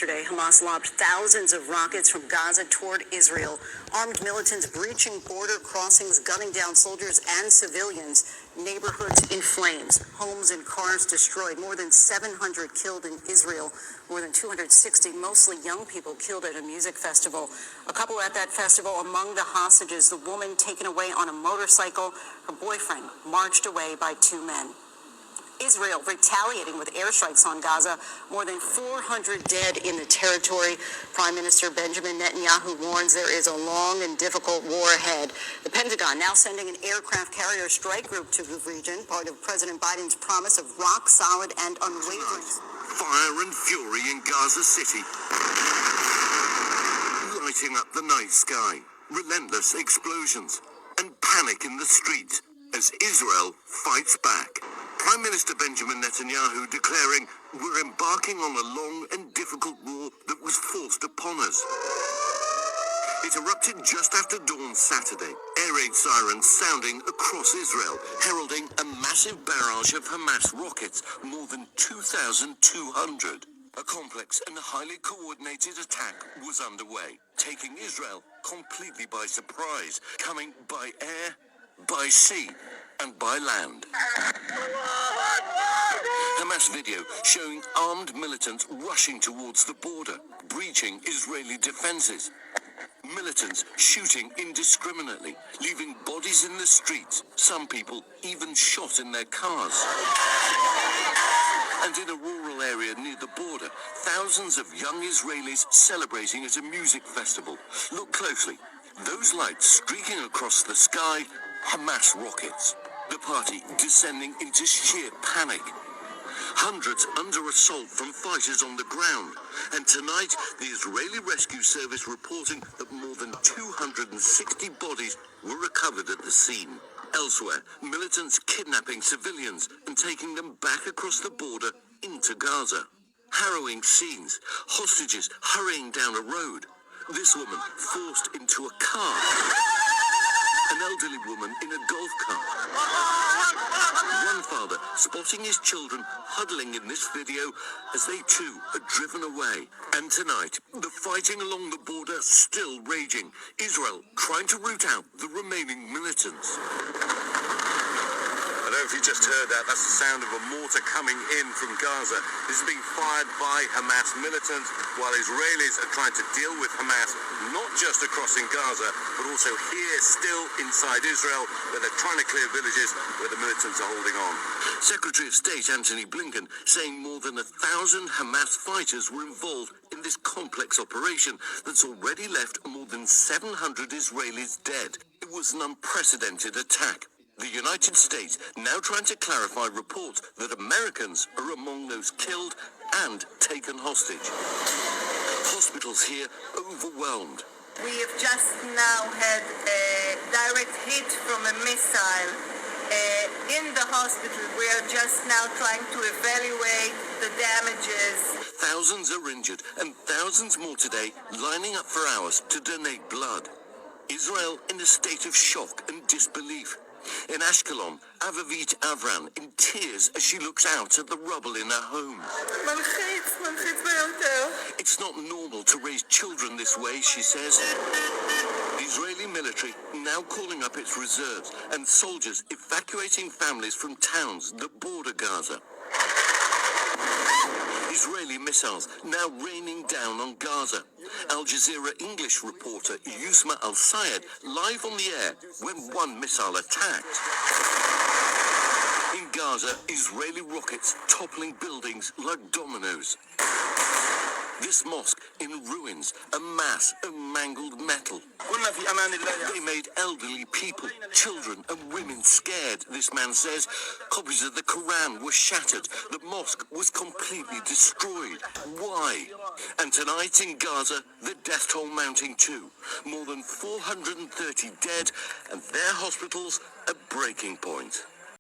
yesterday, Hamas lobbed thousands of rockets from Gaza toward Israel. Armed militants breaching border crossings, gunning down soldiers and civilians. Neighborhoods in flames, homes and cars destroyed. More than 700 killed in Israel. More than 260, mostly young people, killed at a music festival. A couple at that festival. Among the hostages, the woman taken away on a motorcycle. Her boyfriend marched away by two men. Israel retaliating with airstrikes on Gaza. More than 400 dead in the territory. Prime Minister Benjamin Netanyahu warns there is a long and difficult war ahead. The Pentagon now sending an aircraft carrier strike group to the region, part of President Biden's promise of rock solid and unwavering. Fire and fury in Gaza City, lighting up the night sky. Relentless explosions and panic in the streets as Israel fights back. Prime Minister Benjamin Netanyahu declaring, "We're embarking on a long and difficult war that was forced upon us." It erupted just after dawn Saturday, air raid sirens sounding across Israel, heralding a massive barrage of Hamas rockets, more than 2,200. A complex and highly coordinated attack was underway, taking Israel completely by surprise, coming by air, by sea, and by land. Hamas video showing armed militants rushing towards the border, breaching Israeli defenses. Militants shooting indiscriminately, leaving bodies in the streets, some people even shot in their cars. And in a rural area near the border, thousands of young Israelis celebrating at a music festival. Look closely. Those lights streaking across the sky, Hamas rockets. The party descending into sheer panic. Hundreds under assault from fighters on the ground. And tonight, the Israeli Rescue Service reporting that more than 260 bodies were recovered at the scene. Elsewhere, militants kidnapping civilians and taking them back across the border into Gaza. Harrowing scenes, hostages hurrying down a road. This woman forced into a car. An elderly woman in a golf cart. One father spotting his children huddling in this video as they too are driven away. And tonight, the fighting along the border still raging. Israel trying to root out the remaining militants. I don't know if you just heard that. That's the sound of a mortar coming in from Gaza. This is being fired by Hamas militants while Israelis are trying to deal with Hamas, not just across in Gaza, but also here still inside Israel, where they're trying to clear villages where the militants are holding on. Secretary of State Antony Blinken saying more than 1,000 Hamas fighters were involved in this complex operation that's already left more than 700 Israelis dead. It was an unprecedented attack. The United States now trying to clarify reports that Americans are among those killed and taken hostage. Hospitals here overwhelmed. We have just now had a direct hit from a missile in the hospital. We are just now trying to evaluate the damages. Thousands are injured and thousands more today lining up for hours to donate blood. Israel in a state of shock and disbelief. In Ashkelon, Avavit Avran in tears as she looks out at the rubble in her home. It's not normal to raise children this way, she says. The Israeli military now calling up its reserves and soldiers evacuating families from towns that border Gaza. Israeli missiles now raining down on Gaza. Al Jazeera English reporter Yusma Al-Sayed live on the air when one missile attacked. In Gaza, Israeli rockets toppling buildings like dominoes. This mosque in ruins, a mass of mangled metal. They made elderly people, children and women scared, this man says. Copies of the Quran were shattered. The mosque was completely destroyed. Why? And tonight in Gaza, the death toll mounting too. More than 430 dead and their hospitals at breaking point.